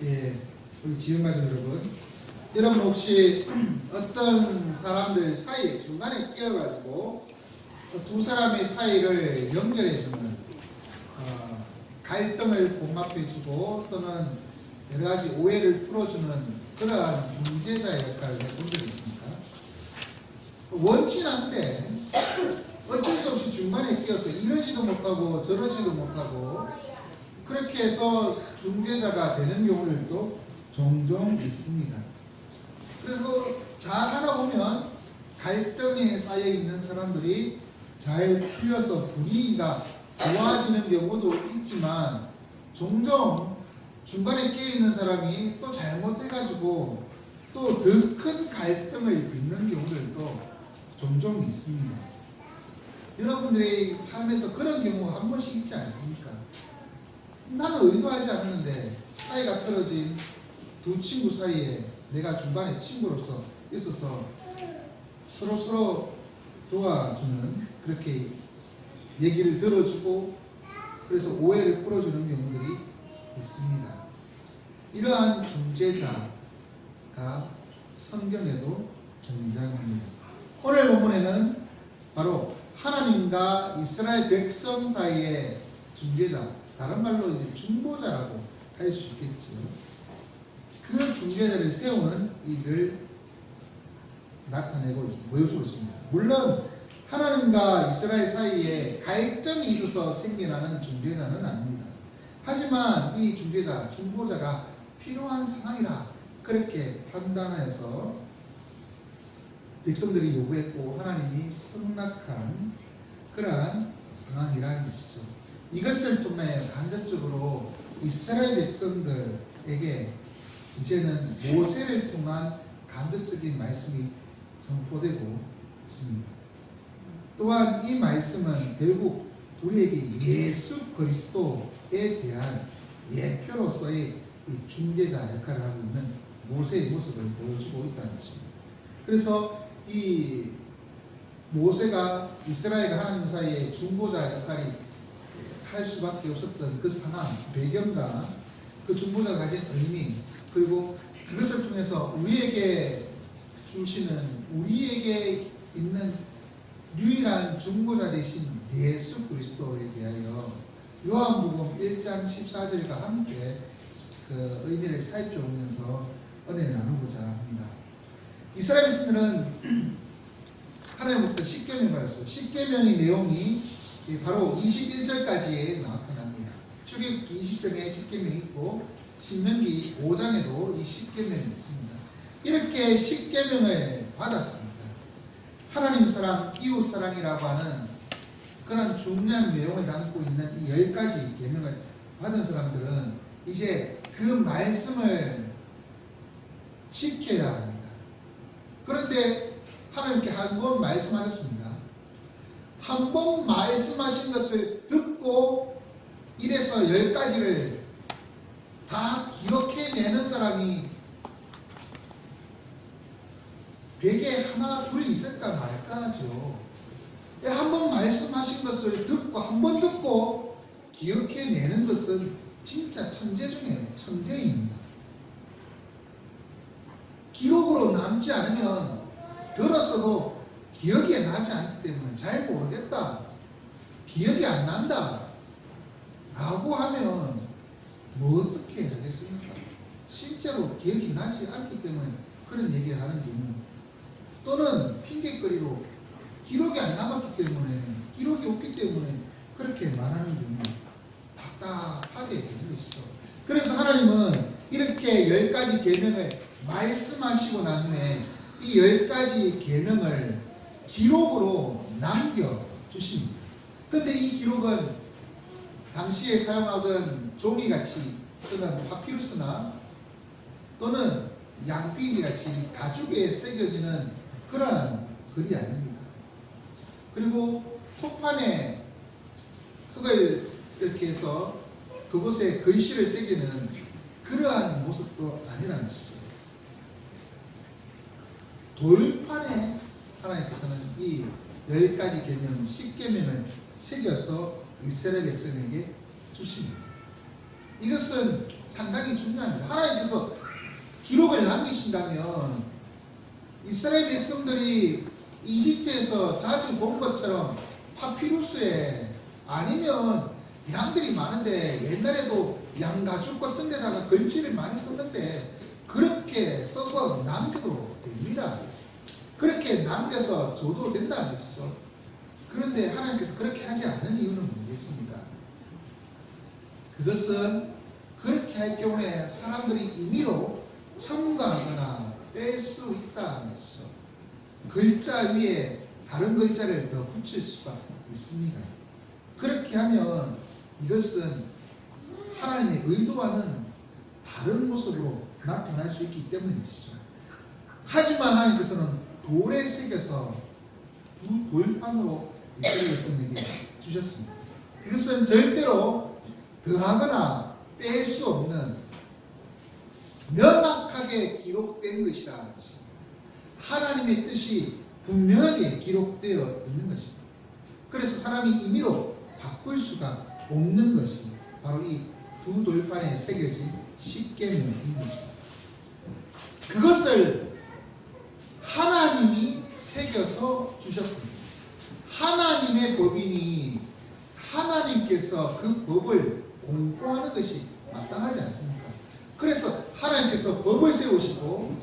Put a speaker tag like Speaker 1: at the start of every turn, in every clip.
Speaker 1: 예, 우리 지은가족 여러분 혹시 어떤 사람들 사이 중간에 끼어가지고 두 사람의 사이를 연결해주는 갈등을 봉합해주고 또는 여러 가지 오해를 풀어주는 그러한 중재자 역할을 해본 적이 있습니까? 원치는 않은데 어쩔 수 없이 중간에 끼어서 이러지도 못하고 저러지도 못하고 그렇게 해서 중재자가 되는 경우들도 종종 있습니다. 그리고 잘 하다 보면 갈등에 쌓여 있는 사람들이 잘 풀려서 분위기가 좋아지는 경우도 있지만 종종 중간에 끼어 있는 사람이 또 잘못해가지고 또 더 큰 갈등을 빚는 경우들도 종종 있습니다. 여러분들의 삶에서 그런 경우가 한 번씩 있지 않습니까? 나는 의도하지 않았는데 사이가 틀어진 두 친구 사이에 내가 중간에 친구로서 있어서 서로 도와주는 그렇게 얘기를 들어주고 그래서 오해를 풀어주는 경우들이 있습니다. 이러한 중재자가 성경에도 등장합니다. 오늘 본문에는 바로 하나님과 이스라엘 백성 사이의 중재자, 다른 말로 이제 중보자라고 할 수 있겠지요. 그 중재자를 세우는 일을 나타내고 있습니다. 보여주고 있습니다. 물론 하나님과 이스라엘 사이에 갈등이 있어서 생겨나는 중재자는 아닙니다. 하지만 이 중재자, 중보자가 필요한 상황이라 그렇게 판단해서 백성들이 요구했고 하나님이 승낙한 그러한 상황이라는 것이죠. 이것을 통해 간접적으로 이스라엘 백성들에게 이제는 모세를 통한 간접적인 말씀이 선포되고 있습니다. 또한 이 말씀은 결국 우리에게 예수 그리스도에 대한 예표로서의 이 중재자 역할을 하고 있는 모세의 모습을 보여주고 있다는 것입니다. 그래서 이 모세가 이스라엘과 하나님 사이의 중보자 역할이 할 수밖에 없었던 그 상황, 배경과 그 중보자가 가진 의미, 그리고 그것을 통해서 우리에게 주시는, 우리에게 있는 유일한 중보자 되신 예수 그리스도에 대하여 요한복음 1장 14절과 함께 그 의미를 살펴보면서 은혜를 나누고자 합니다. 이스라엘 백성들은 하나님부터 십계명을 받았어요. 십계명의 내용이 바로 21절까지에 나타납니다. 출애굽기 20장에 십계명이 있고 신명기 5장에도 이 십계명이 있습니다. 이렇게 십계명을 받았습니다. 하나님 사랑, 이웃 사랑이라고 하는 그런 중요한 내용을 담고 있는 이 10가지 계명을 받은 사람들은 이제 그 말씀을 지켜야 합니다. 그런데 하나님께 한 번 말씀하셨습니다. 한 번 말씀하신 것을 듣고 1에서 10가지를 다 기억해내는 사람이 100에 하나 둘 있을까 말까 하죠. 한 번 말씀하신 것을 듣고 한 번 듣고 기억해내는 것은 진짜 천재 중에 천재입니다. 기록으로 남지 않으면 들었어도 기억이 나지 않기 때문에 잘 모르겠다, 기억이 안 난다 라고 하면 뭐 어떻게 하겠습니까? 실제로 기억이 나지 않기 때문에 그런 얘기를 하는 경우, 또는 핑계거리로 기록이 안 남았기 때문에, 기록이 없기 때문에 그렇게 말하는 경우 답답하게 되는 것이죠. 그래서 하나님은 이렇게 10가지 계명을 말씀하시고 난 후에 이 10가지 계명을 기록으로 남겨주십니다. 그런데 이 기록은 당시에 사용하던 종이같이 쓰는 파피루스나 또는 양피지같이 가죽에 새겨지는 그러한 글이 아닙니다. 그리고 토판에 흙을 이렇게 해서 그곳에 글씨를 새기는 그러한 모습도 아니라는 것이죠. 돌판에 하나님께서는 이 10가지 계명, 10계명을 새겨서 이스라엘 백성에게 주십니다. 이것은 상당히 중요합니다. 하나님께서 기록을 남기신다면 이스라엘 백성들이 이집트에서 자주 본 것처럼 파피루스에 아니면 양들이 많은데 옛날에도 양 가죽 같은 데다가 글씨를 많이 썼는데 그렇게 써서 남겨도 됩니다. 그렇게 남겨서 줘도 된다는 것이죠. 그런데 하나님께서 그렇게 하지 않은 이유는 뭐겠습니까? 그것은 그렇게 할 경우에 사람들이 임의로 첨가하거나 뺄 수 있다는 것이죠. 글자 위에 다른 글자를 더 붙일 수가 있습니다. 그렇게 하면 이것은 하나님의 의도와는 다른 모습으로 나타날 수 있기 때문이죠. 하지만 하나님께서는 돌에 새겨서 두 돌판으로 이스라엘 백성에게 주셨습니다. 이것은 절대로 더하거나 뺄 수 없는 명확하게 기록된 것이라. 하나님의 뜻이 분명하게 기록되어 있는 것입니다. 그래서 사람이 임의로 바꿀 수가 없는 것이 바로 이 두 돌판에 새겨진 십계명인 것입니다. 그것을 하나님이 새겨서 주셨습니다. 하나님의 법이니 하나님께서 그 법을 공포하는 것이 마땅하지 않습니까? 그래서 하나님께서 법을 세우시고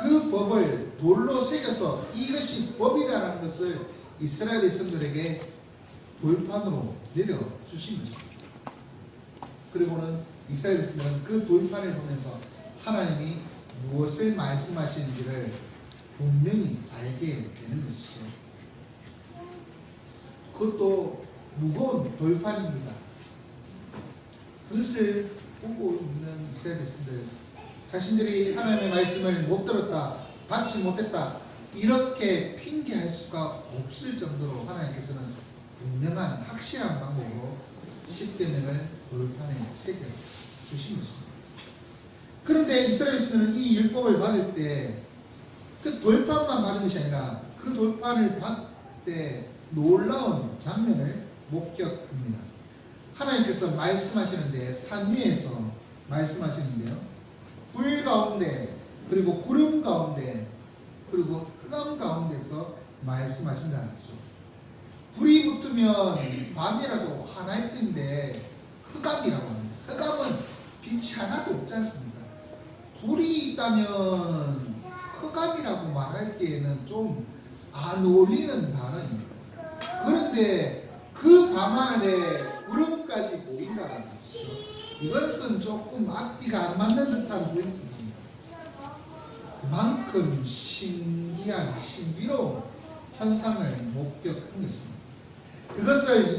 Speaker 1: 그 법을 돌로 새겨서 이것이 법이라는 것을 이스라엘 백성들에게 돌판으로 내려주신 것입니다. 그리고는 이스라엘 백성들은 그 돌판을 보면서 하나님이 무엇을 말씀하시는지를 분명히 알게 되는 것이죠. 그것도 무거운 돌판입니다. 그것을 보고 있는 이스라엘 백성들, 자신들이 하나님의 말씀을 못 들었다, 받지 못했다, 이렇게 핑계할 수가 없을 정도로 하나님께서는 분명한 확실한 방법으로 십계명을 돌판에 새겨 주신 것입니다. 그런데 이스라엘 백성들은 이 율법을 받을 때 그 돌판만 받은 것이 아니라 그 돌판을 받을 때 놀라운 장면을 목격합니다. 하나님께서 말씀하시는데, 산 위에서 말씀하시는데요, 불 가운데 그리고 구름 가운데 그리고 흑암 가운데서 말씀하신다는 거죠. 불이 붙으면 밤이라도 하나일 텐데 흑암이라고 합니다. 흑암은 빛이 하나도 없지 않습니까? 불이 있다면 흑암이라고 말하기에는 좀 안 어울리는 단어입니다. 그런데 그 밤하늘에 구름까지 보인다는 것이죠. 이것은 조금 앞뒤가 안 맞는 듯한 보임입니다. 그만큼 신기한 신비로운 현상을 목격한 것입니다. 그것을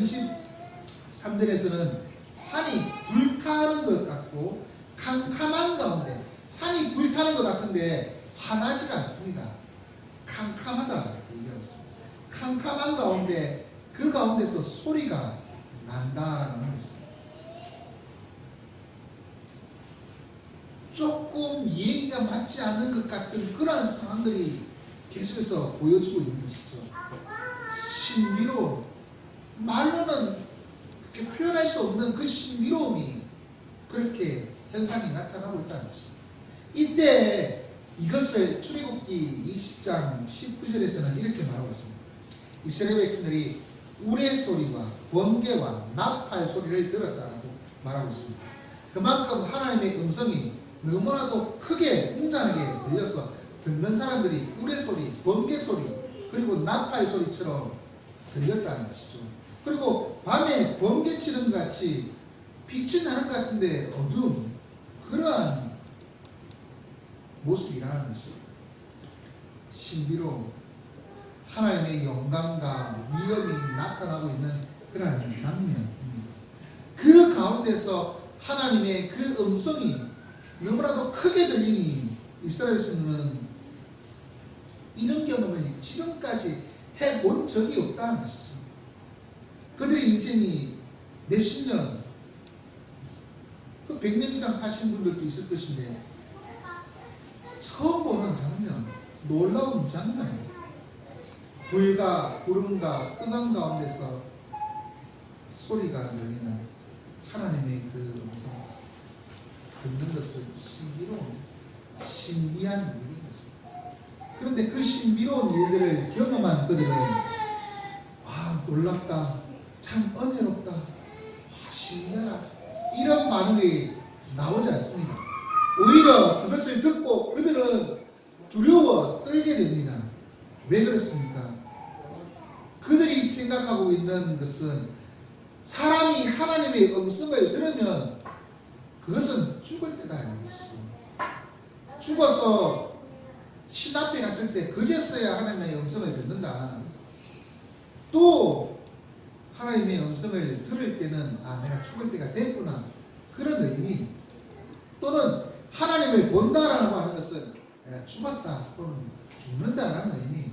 Speaker 1: 23절에서는 산이 불타는 것 같고 캄캄한 가운데, 산이 불타는 것 같은데 환하지가 않습니다. 캄캄하다 이렇게 얘기하고 있습니다. 캄캄한 가운데 그 가운데서 소리가 난다는 것입니다. 조금 이해가 맞지 않는 것 같은 그러한 상황들이 계속해서 보여주고 있는 것이죠. 신비로운, 말로는 그렇게 표현할 수 없는 그 신비로움이 그렇게 현상이 나타나고 있다는 것입니다. 이때 이것을 출애굽기 20장 19절에서는 이렇게 말하고 있습니다. 이스라엘 백성들이 우레 소리와 번개와 나팔 소리를 들었다고 말하고 있습니다. 그만큼 하나님의 음성이 너무나도 크게 웅장하게 들려서 듣는 사람들이 우레 소리, 번개 소리, 그리고 나팔 소리처럼 들렸다는 것이죠. 그리고 밤에 번개 치는 것 같이 빛이 나는 것 같은데 어두운 그러한 모습이라는 것이죠. 신비로운 하나님의 영광과 위엄이 나타나고 있는 그러한 장면입니다. 그 가운데서 하나님의 그 음성이 너무나도 크게 들리니 이스라엘에서는 이런 경험을 지금까지 해본 적이 없다는 것이죠. 그들의 인생이 몇십 년, 100년 이상 사신 분들도 있을 것인데 처음 보는 장면, 놀라운 장면입니다. 불과 구름과 흑암 가운데서 소리가 들리는 하나님의 그 음성, 듣는 것은 신비로운 신비한 일인 것입니다. 그런데 그 신비로운 일들을 경험한 그들은 와 놀랍다, 참 은혜롭다, 와 신기하다 이런 반응이 나오지 않습니다. 오히려 그것을 듣고 그들은 두려워 떨게 됩니다. 왜 그렇습니까? 그들이 생각하고 있는 것은 사람이 하나님의 음성을 들으면 그것은 죽을 때다. 죽어서 신 앞에 갔을 때 그제서야 하나님의 음성을 듣는다. 또 하나님의 음성을 들을 때는 내가 죽을 때가 됐구나 그런 의미, 또는 하나님을 본다라고 하는 것은 내가 죽었다 또는 죽는다라는 의미.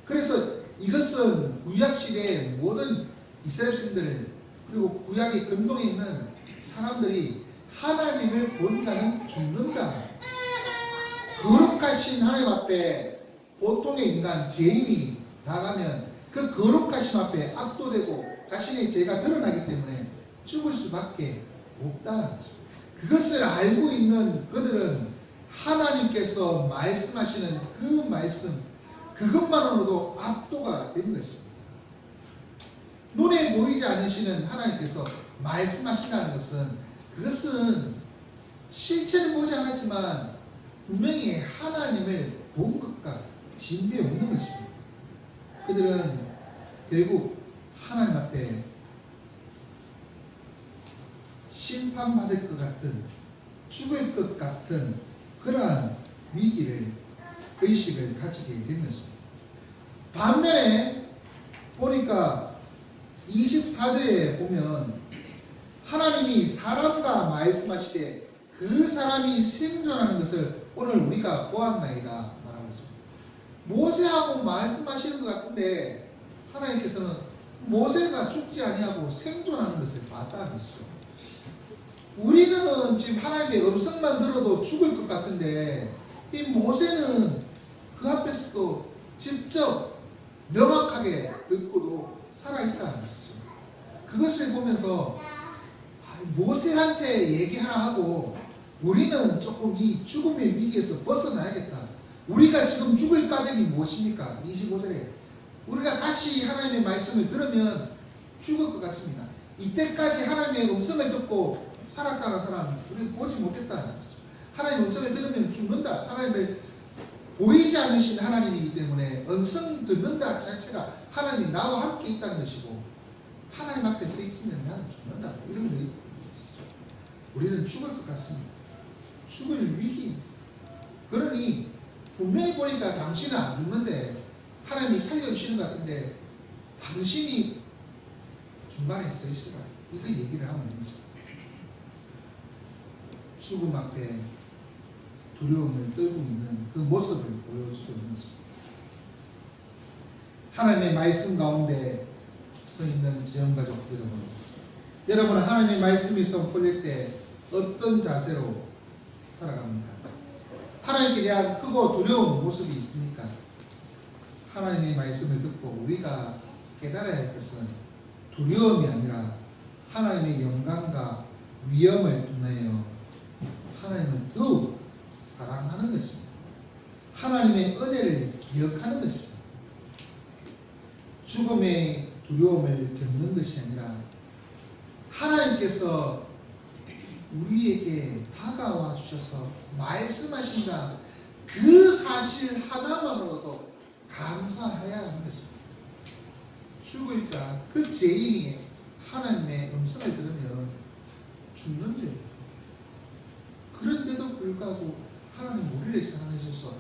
Speaker 1: 그래서 이것은 구약시대의 모든 이스라엘 백성들 그리고 구약의 근동에 있는 사람들이 하나님을 본 자는 죽는다. 거룩하신 하나님 앞에 보통의 인간 죄인이 나가면 그 거룩하심 앞에 압도되고 자신의 죄가 드러나기 때문에 죽을 수밖에 없다. 그것을 알고 있는 그들은 하나님께서 말씀하시는 그 말씀 그것만으로도 압도가 된 것입니다. 눈에 보이지 않으시는 하나님께서 말씀하신다는 것은 그것은 실체는 보지 않았지만 분명히 하나님을 본 것과 진배 없는 것입니다. 그들은 결국 하나님 앞에 심판받을 것 같은 죽을 것 같은 그러한 위기를 의식을 가지게 된 것입니다. 반면에 보니까 24절에 보면 하나님이 사람과 말씀하시되 그 사람이 생존하는 것을 오늘 우리가 보았나이다 말하고 있습니다. 모세하고 말씀하시는 것 같은데 하나님께서는 모세가 죽지 아니하고 생존하는 것을 봤다는 것이죠. 우리는 지금 하나님의 음성만 들어도 죽을 것 같은데 이 모세는 그 앞에서도 직접 명확하게 듣고도 살아있다는 것이죠. 그것을 보면서 모세한테 얘기하라 하고 우리는 조금 이 죽음의 위기에서 벗어나야겠다. 우리가 지금 죽을 까닭이 무엇입니까? 25절에 우리가 다시 하나님의 말씀을 들으면 죽을 것 같습니다. 이때까지 하나님의 음성을 듣고 살았다는 사람 우리 보지 못했다. 하나님의 음성을 들으면 죽는다. 하나님을 보이지 않으신 하나님이기 때문에 음성 듣는다 자체가 하나님이 나와 함께 있다는 것이고 하나님 앞에 서 있으면 나는 죽는다. 이런 것이죠. 우리는 죽을 것 같습니다. 죽을 위기. 그러니 분명히 보니까 당신은 안 죽는데 하나님이 살려주시는 것 같은데 당신이 중간에 서 있으라. 이거 얘기를 하면 되죠. 죽음 앞에 두려움을 떨고 있는 그 모습을 보여주고 있는 것입니다. 하나님의 말씀 가운데 서 있는 지형가족 여러분, 하나님의 말씀이 선포될 때 어떤 자세로 살아갑니까? 하나님께 대한 크고 두려운 모습이 있습니까? 하나님의 말씀을 듣고 우리가 깨달아야 할 것은 두려움이 아니라 하나님의 영광과 위엄을 통하여 하나님을 더욱 사랑하는 것입니다. 하나님의 은혜를 기억하는 것입니다. 죽음의 두려움을 겪는 것이 아니라 하나님께서 우리에게 다가와 주셔서 말씀하신다. 그 사실 하나만으로도 감사해야 하는 것입니다. 죽을 자, 그 죄인이 하나님의 음성을 들으면 죽는 죄입니다. 그런데도 불구하고 하나님 우리를 사랑하셔서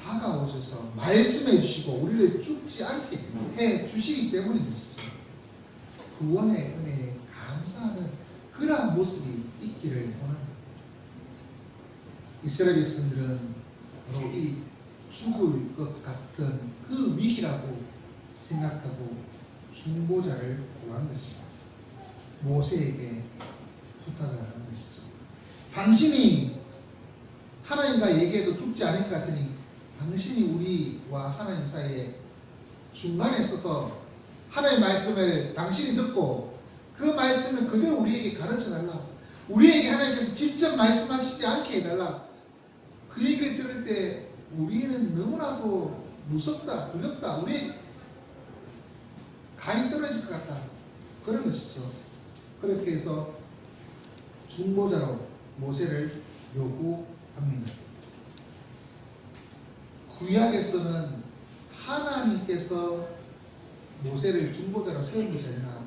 Speaker 1: 다가오셔서 말씀해 주시고 우리를 죽지 않게 해 주시기 때문인 것이죠. 구원의 은혜에 감사하는 그러한 모습이 있기를 원합니다. 이스라엘 백성들은 바로 이 죽을 것 같은 그 위기라고 생각하고 중보자를 구한 것입니다. 모세에게 부탁하는 것이죠. 당신이 하나님과 얘기해도 죽지 않을 것 같으니 당신이 우리와 하나님 사이에 중간에 서서 하나님의 말씀을 당신이 듣고 그 말씀을 그대로 우리에게 가르쳐 달라. 우리에게 하나님께서 직접 말씀하시지 않게 해달라. 그 얘기를 들을 때 우리는 너무나도 무섭다, 두렵다, 우리 간이 떨어질 것 같다, 그런 것이죠. 그렇게 해서 중보자로 모세를 요구합니다. 구약에서는 하나님께서 모세를 중보자로 세운 것이 아니라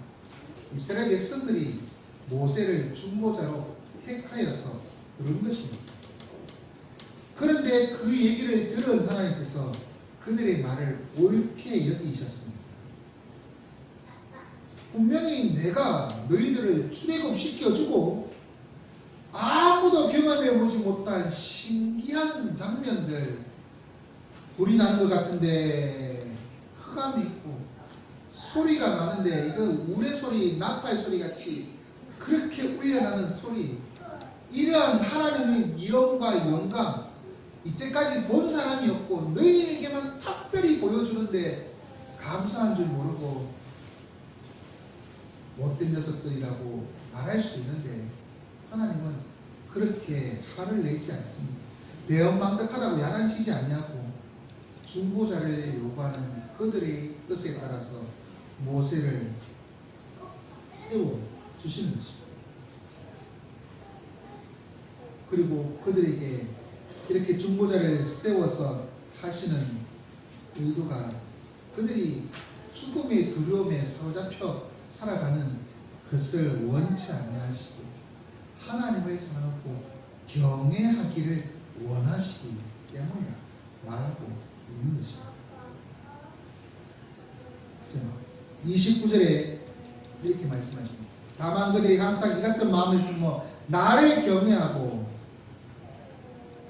Speaker 1: 이스라엘 백성들이 모세를 중보자로 택하여서 그런 것입니다. 그런데 그 얘기를 들은 하나님께서 그들의 말을 옳게 여기셨습니다. 분명히 내가 너희들을 출애굽시켜주고 아무도 경험해보지 못한 신기한 장면들, 불이 나는 것 같은데 흑암이 있고 소리가 나는데 이거 우레소리, 나팔 소리 같이 그렇게 울려나는 소리, 이러한 하나님의 위엄과 영광 이때까지 본 사람이 없고 너희에게만 특별히 보여주는데 감사한 줄 모르고 못된 녀석들이라고 말할 수 있는데 하나님은 그렇게 화를 내지 않습니다. 배은망덕하다고 야단치지 아니하고 중보자를 요구하는 그들의 뜻에 따라서 모세를 세워주시는 것입니다. 그리고 그들에게 이렇게 중보자를 세워서 하시는 의도가 그들이 죽음의 두려움에 사로잡혀 살아가는 것을 원치 아니하시고 하나님을 사랑하고 경외하기를 원하시기 때문이라 말하고 있는 것입니다. 자, 29절에 이렇게 말씀하십니다. 다만 그들이 항상 이 같은 마음을 품어 나를 경외하고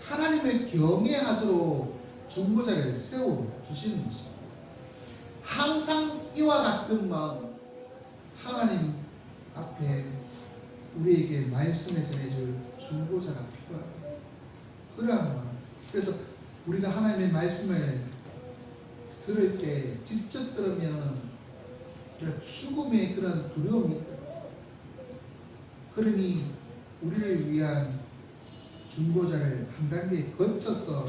Speaker 1: 하나님을 경외하도록 중보자를 세워주시는 것입니다. 항상 이와 같은 마음, 하나님 앞에 우리에게 말씀을 전해줄 중보자가 필요하다. 그러한 마음. 그래서 우리가 하나님의 말씀을 들을 때 직접 들으면 죽음의 그런 두려움이 있다. 그러니 우리를 위한 중보자를 한 단계 거쳐서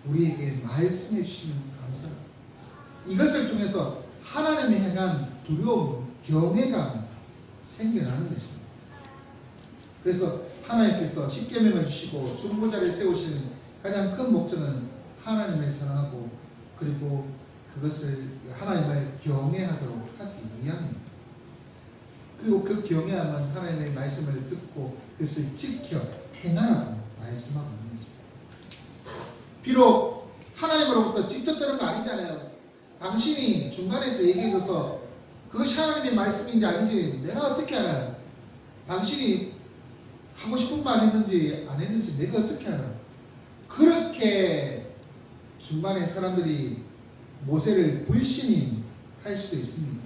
Speaker 1: 우리에게 말씀해 주시면 감사합니다. 이것을 통해서 하나님을 향한 두려움, 경외감 생겨나는 것입니다. 그래서 하나님께서 십계명을 주시고 중보자를 세우시는 가장 큰 목적은 하나님을 사랑하고 그리고 그것을 하나님을 경외하도록 하기 위함입니다. 그리고 그 경외함은 하나님의 말씀을 듣고 그것을 지켜 행하라고 말씀하고 있는 것입니다. 비록 하나님으로부터 직접 들은 거 아니잖아요. 당신이 중간에서 얘기해줘서 그것이 하나님의 말씀인지 아닌지 내가 어떻게 알아요? 당신이 하고 싶은 말 했는지 안 했는지 내가 어떻게 알아요? 그렇게 중간에 사람들이 모세를 불신임할 수도 있습니다.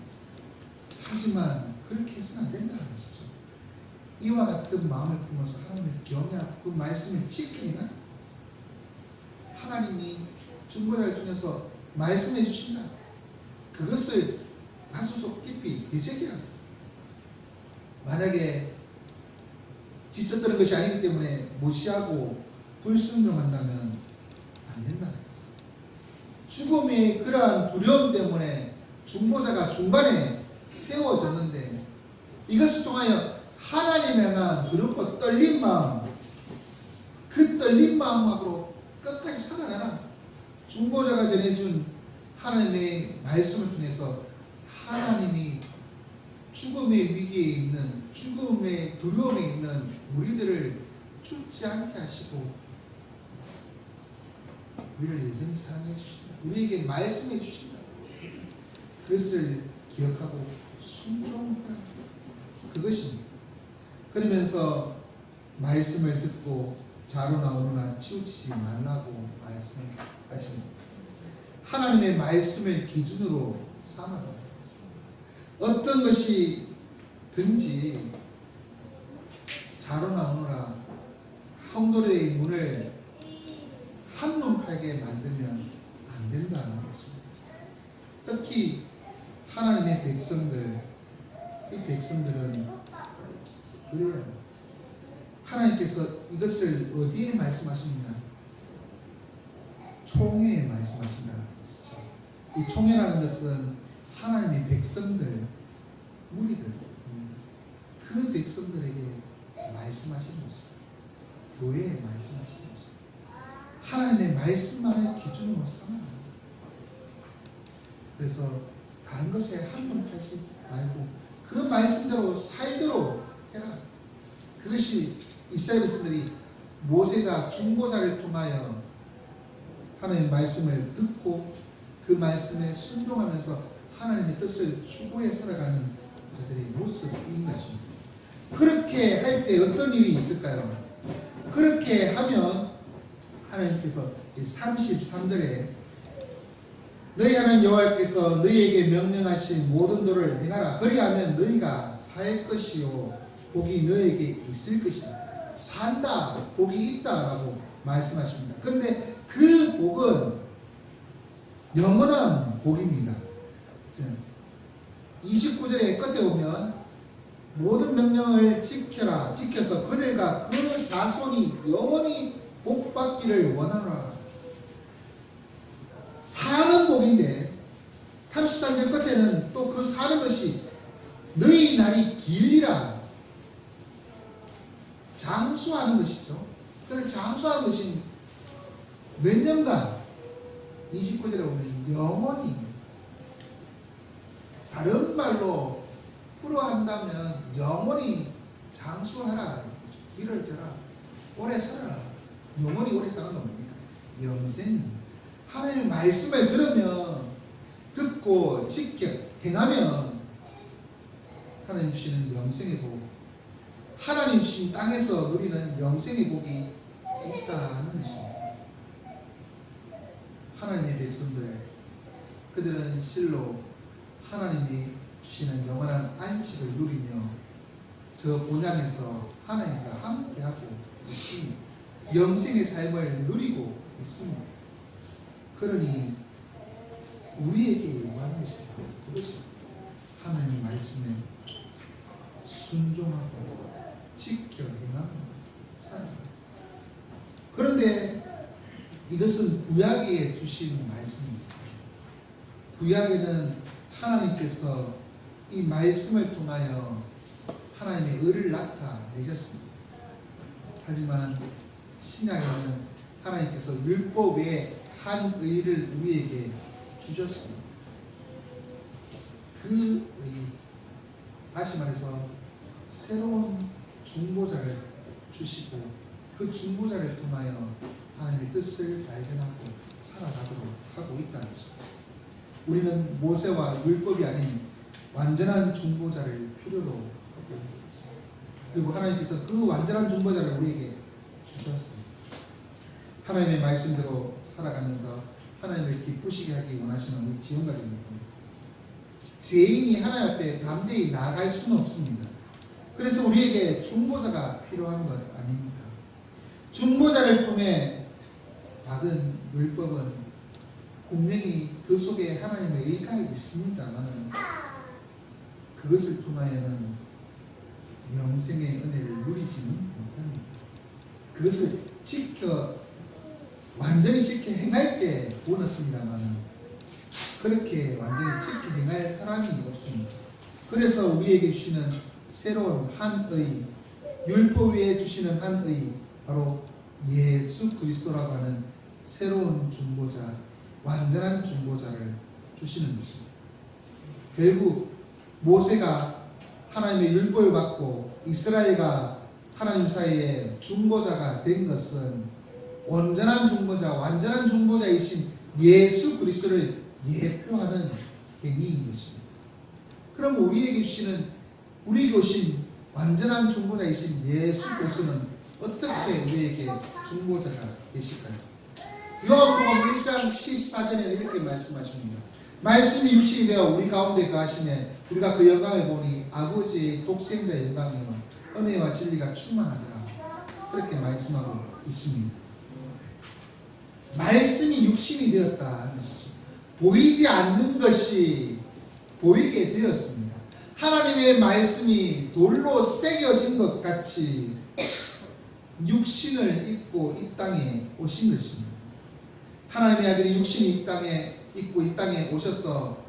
Speaker 1: 하지만 그렇게 해서는 안 된다는 것이죠. 이와 같은 마음을 품어서 하나님을 경외하고 그 말씀을 지키나 하나님이 중보자를 통해서 말씀해 주신다. 그것을 가슴속 깊이 되새기라. 만약에 직접 들은 것이 아니기 때문에 무시하고 불순종한다면 안 된다. 죽음의 그러한 두려움 때문에 중보자가 중간에 세워졌는데 이것을 통하여 하나님에 대한 두렵고 떨린 마음, 그 떨린 마음으로 끝까지 살아가라. 중보자가 전해준 하나님의 말씀을 통해서 하나님이 죽음의 위기에 있는, 죽음의 두려움에 있는 우리들을 죽지 않게 하시고 우리를 여전히 사랑해 주신다. 우리에게 말씀해 주신다. 그것을 기억하고 순종하라. 그것입니다. 그러면서 말씀을 듣고 자로 나오느나 치우치지 말라고 말씀하십니다. 하나님의 말씀을 기준으로 삼아라. 어떤 것이 든지 자로 나오느라 성도의 문을 한눈 팔게 만들면 안 된다는 것입니다. 특히 하나님의 백성들, 이 백성들은 그래요. 하나님께서 이것을 어디에 말씀하시느냐? 총회에 말씀하신다. 이 총회라는 것은 하나님의 백성들, 무리들, 그 백성들에게 말씀하시는 것입니다. 교회에 말씀하시는 것입니다. 하나님의 말씀만을 기준으로 삼아라. 그래서 다른 것에 한눈하지 말고 그 말씀대로 살도록 해라. 그것이 이스라엘 백성들이 모세자 중보자를 통하여 하나님의 말씀을 듣고 그 말씀에 순종하면서 하나님의 뜻을 추구해 살아가는 자들의 모습인 것입니다. 그렇게 할 때 어떤 일이 있을까요? 그렇게 하면 하나님께서 33절에 너희 하나님 여호와께서 너희에게 명령하신 모든 도를 행하라. 그리하면 너희가 살 것이요 복이 너희에게 있을 것이다. 산다, 복이 있다라고 말씀하십니다. 그런데 그 복은 영원한 복입니다. 29절의 끝에 보면 모든 명령을 지켜서 그들과 그 자손이 영원히 복받기를 원하라. 사는 복인데 33절 끝에는 또 그 사는 것이 너희 날이 길리라. 장수하는 것이죠. 그래서 장수하는 것이 몇 년간 29절에 보면 영원히, 다른 말로 풀어한다면 영원히 장수하라. 길을 져라. 오래 살아라. 영원히 오래 사는 건 뭡니까? 영생입니다. 하나님의 말씀을 들으면, 듣고 지켜 행하면 하나님 주시는 영생의 복, 하나님 주신 땅에서 누리는 영생의 복이 있다는 것입니다. 하나님의 백성들, 그들은 실로 하나님이 주시는 영원한 안식을 누리며 저 본향에서 하나님과 함께하고 있습니다. 영생의 삶을 누리고 있습니다. 그러니 우리에게 요구하는 것이 그것이 하나님의 말씀에 순종하고 지켜 행하고 살아가는. 그런데 이것은 구약에 주신 말씀입니다. 구약에는 하나님께서 이 말씀을 통하여 하나님의 의를 나타내셨습니다. 하지만 신약에는 하나님께서 율법 외에 한 의를 우리에게 주셨습니다. 그 의, 다시 말해서 새로운 중보자를 주시고 그 중보자를 통하여 하나님의 뜻을 발견하고 살아가도록 하고 있다는 것입니다. 우리는 모세와 율법이 아닌 완전한 중보자를 필요로 하고 있습니다. 그리고 하나님께서 그 완전한 중보자를 우리에게 주셨습니다. 하나님의 말씀대로 살아가면서 하나님을 기쁘시게 하기 원하시는 우리 지원가족입니다. 죄인이 하나님 앞에 담대히 나아갈 수는 없습니다. 그래서 우리에게 중보자가 필요한 것 아닙니까? 중보자를 통해 받은 율법은 분명히 그 속에 하나님의 의가 있습니다만 그것을 통하여는 영생의 은혜를 누리지는 못합니다. 그것을 완전히 지켜 행할 때 보았습니다만 그렇게 완전히 지켜 행할 사람이 없습니다. 그래서 우리에게 주시는 새로운 한 의, 율법 위에 주시는 한 의, 바로 예수 그리스도라고 하는 새로운 중보자, 완전한 중보자를 주시는 것입니다. 결국 모세가 하나님의 율법을 받고 이스라엘과 하나님 사이에 중보자가 된 것은 온전한 중보자, 완전한 중보자이신 예수 그리스도를 예표하는 행위인 것입니다. 그럼 우리에게 오신 완전한 중보자이신 예수 그리스도는 어떻게 우리에게 중보자가 되실까요? 요한복음 1장 14절에 이렇게 말씀하십니다. 말씀이 육신이 되어 우리 가운데 거하시네 우리가 그 영광을 보니 아버지의 독생자의 영광이요 은혜와 진리가 충만하더라. 그렇게 말씀하고 있습니다. 말씀이 육신이 되었다는 것이죠. 보이지 않는 것이 보이게 되었습니다. 하나님의 말씀이 돌로 새겨진 것 같이 육신을 입고 이 땅에 오신 것입니다. 하나님의 아들이 육신이 이 땅에 입고 이 땅에 오셔서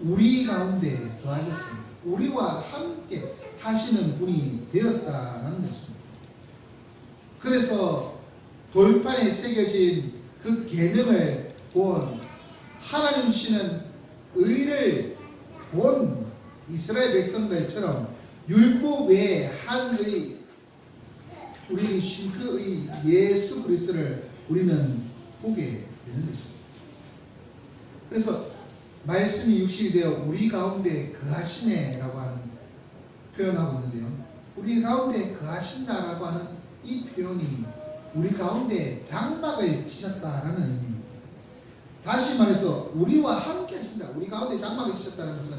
Speaker 1: 우리 가운데 거하셨습니다. 우리와 함께 하시는 분이 되었다는 것입니다. 그래서 돌판에 새겨진 그 계명을 본 하나님 주시는 의를 본 이스라엘 백성들처럼 율법 외에 한의 우리 신그의 예수 그리스도를 우리는 보게 되는 것입니다. 그래서 말씀이 육신이 되어 우리 가운데 거하시네라고 하는 표현하고 있는데요. 우리 가운데 거하신다라고 하는 이 표현이 우리 가운데 장막을 치셨다라는 의미입니다. 다시 말해서 우리와 함께 하신다. 우리 가운데 장막을 치셨다는 것은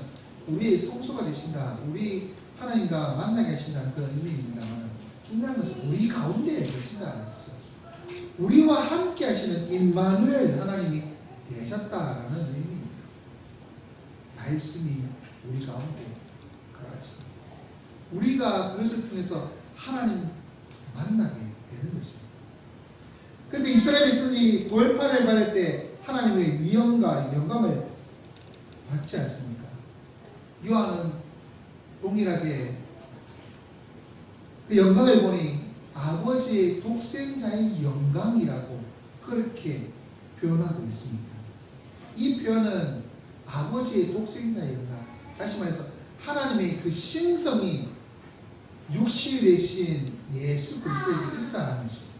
Speaker 1: 우리의 성소가 되신다. 우리 하나님과 만나게 하신다는 그런 의미입니다만 중요한 것은 우리 가운데 계신다는 것이죠. 우리와 함께 하시는 임마누엘 하나님이 되셨다라는 의미입니다. 말씀이 우리 가운데 거하시. 우리가 그것을 통해서 하나님 만나게 되는 것입니다. 그런데 이스라엘 백성이 돌판을 받을 때 하나님의 위엄과 영광을 받지 않습니까? 요한은 동일하게 그 영광을 보니 아버지의 독생자의 영광이라고 그렇게 표현하고 있습니다. 이 표현은 아버지의 독생자의 영광, 다시 말해서 하나님의 그 신성이 육신이 되신 예수 그리스도에게 있다는 것입니다.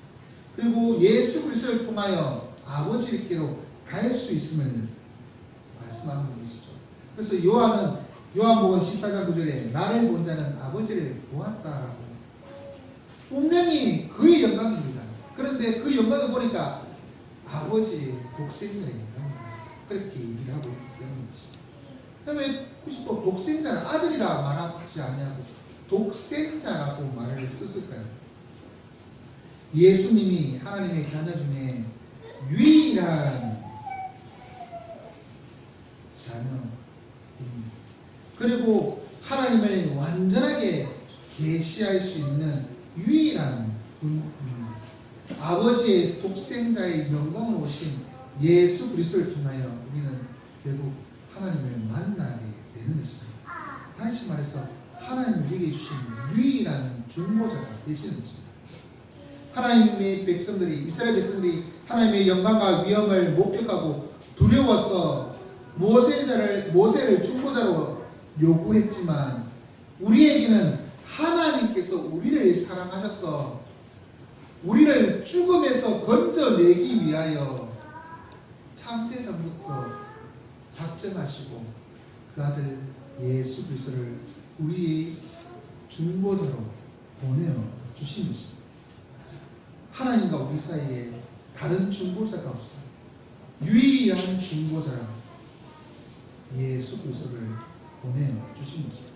Speaker 1: 그리고 예수 그리스도를 통하여 아버지께로 갈 수 있음을 말씀하는 것이죠. 그래서 요한복음 14장 9절에 나를 본 자는 아버지를 보았다라고 분명히 그의 영광입니다. 그런데 그 영광을 보니까 아버지의 독생자의 영광입니다. 그렇게 얘기를 하고 있기 때문이죠. 그러면 굳이 또 독생자는 아들이라 말하지 아니하고 독생자라고 말을 썼을까요? 예수님이 하나님의 자녀 중에 유일한 자녀입니다. 그리고 하나님을 완전하게 계시할 수 있는 유일한 분입니다. 아버지의 독생자의 영광으로 오신 예수 그리스도를 통하여 우리는 결국 하나님을 만나게 되는 것입니다. 다시 말해서 하나님 우리에게 주신 유일한 중보자가 되시는 것입니다. 하나님의 백성들이, 이스라엘 백성들이 하나님의 영광과 위엄을 목격하고 두려워서 모세를 중보자로 요구했지만 우리에게는 하나님께서 우리를 사랑하셔서 우리를 죽음에서 건져내기 위하여 창세전부터 작정하시고 그 아들 예수 그리스도를 우리의 중보자로 보내어 주신 것입니다. 하나님과 우리 사이에 다른 중보자가 없어요. 유일한 중보자 예수 그리스도를 보내어 주신 것입니다.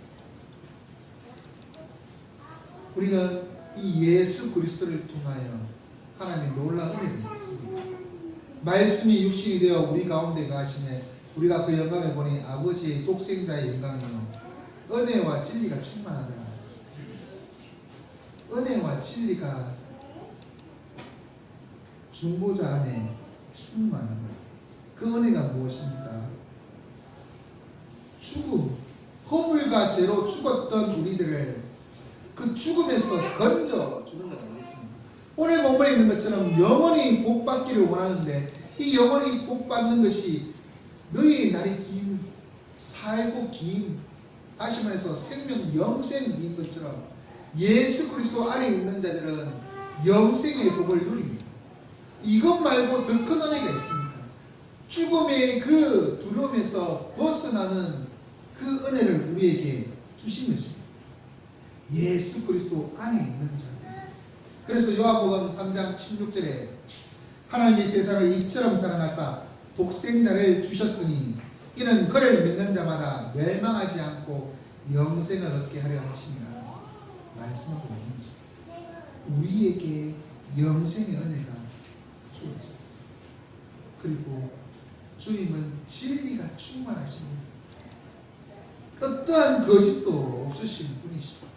Speaker 1: 우리는 이 예수 그리스도를 통하여 하나님의 놀라운 은혜를 입습니다. 말씀이 육신이 되어 우리 가운데 가시며 우리가 그 영광을 보니 아버지의 독생자의 영광이요 은혜와 진리가 충만하더라. 은혜와 진리가 중보자 안에 충만합니다. 그 은혜가 무엇입니까? 죽음, 허물과 죄로 죽었던 우리들을 그 죽음에서 건져주는 것 아니겠습니까? 오늘 본문에 있는 것처럼 영원히 복받기를 원하는데 이 영원히 복받는 것이 너희의 날이 긴, 살고 긴, 다시 말해서 생명 영생인 것처럼 예수 그리스도 안에 있는 자들은 영생의 복을 누립니다. 이것 말고 더 큰 은혜가 있습니다. 죽음의 그 두려움에서 벗어나는 그 은혜를 우리에게 주신 것입니다. 예수 그리스도 안에 있는 자들. 그래서 요한복음 3장 16절에 하나님이 세상을 이처럼 사랑하사 독생자를 주셨으니 이는 그를 믿는 자마다 멸망하지 않고 영생을 얻게 하려 하심이라 말씀하고 있는 거죠. 우리에게 영생의 은혜가 주어집니다. 그리고 주님은 진리가 충만하십니다. 어떠한 거짓도 없으신 분이십니다.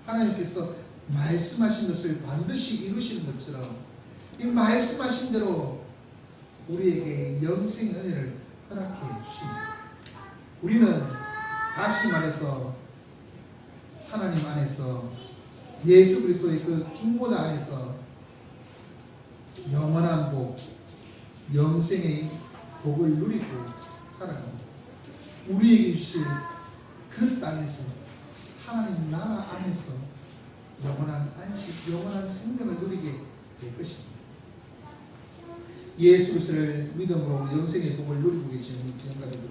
Speaker 1: 하나님께서 말씀하신 것을 반드시 이루시는 것처럼 이 말씀하신 대로 우리에게 영생의 은혜를 허락해 주십니다. 우리는 다시 말해서 하나님 안에서 예수 그리스도의 그 중보자 안에서 영원한 복, 영생의 복을 누리고 살아갑니다. 우리에게 주실 그 땅에서 하나님 나라 안에서 영원한 안식, 영원한 생명을 누리게 될 것입니다. 예수 그리스도를 믿음으로 영생의 복을 누리고 계시는 이 지금까지도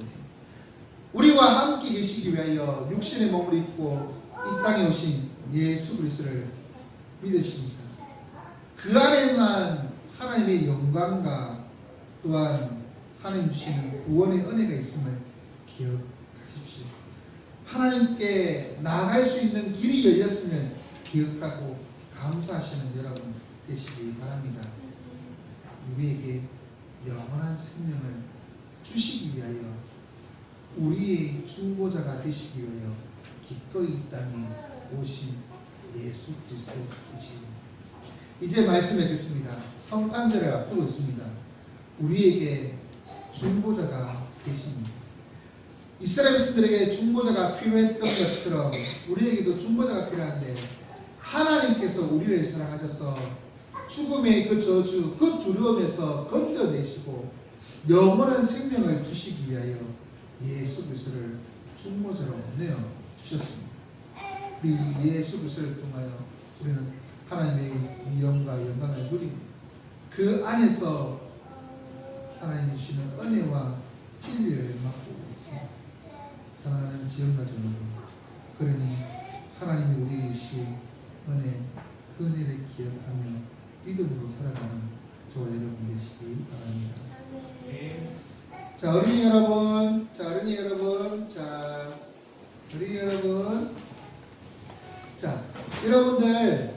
Speaker 1: 우리와 함께 계시기 위하여 육신의 몸을 입고 이 땅에 오신 예수 그리스도를 믿으십니까? 그 안에만 하나님의 영광과 또한 하나님 주시는 구원의 은혜가 있음을 기억하십시오. 하나님께 나아갈 수 있는 길이 열렸음을 기억하고 감사하시는 여러분 되시기 바랍니다. 우리에게 영원한 생명을 주시기 위하여 우리의 중보자가 되시기 위하여 기꺼이 이 땅에 오신 예수 그리스도 되십니다. 이제 말씀 뵙겠습니다. 성탄절을 앞두고 있습니다. 우리에게 중보자가 되십니다. 이스라엘 백성들에게 중보자가 필요했던 것처럼 우리에게도 중보자가 필요한데 하나님께서 우리를 사랑하셔서 죽음의 그 저주, 그 두려움에서 건져내시고 영원한 생명을 주시기 위하여 예수 그리스도를 중보자로 내어 주셨습니다. 우리 예수 그리스도를 통하여 우리는 하나님의 위엄과 영광을 누리고 그 안에서 하나님 주시는 은혜와 진리를 맛보고 있습니다. 사랑하는 지역가족 여러분, 그러니 하나님이 우리에게 주신 은혜, 그 은혜를 기억하며 믿음으로 살아가는 저와 여러분 되시기 바랍니다. 자, 어린이 여러분, 여러분들,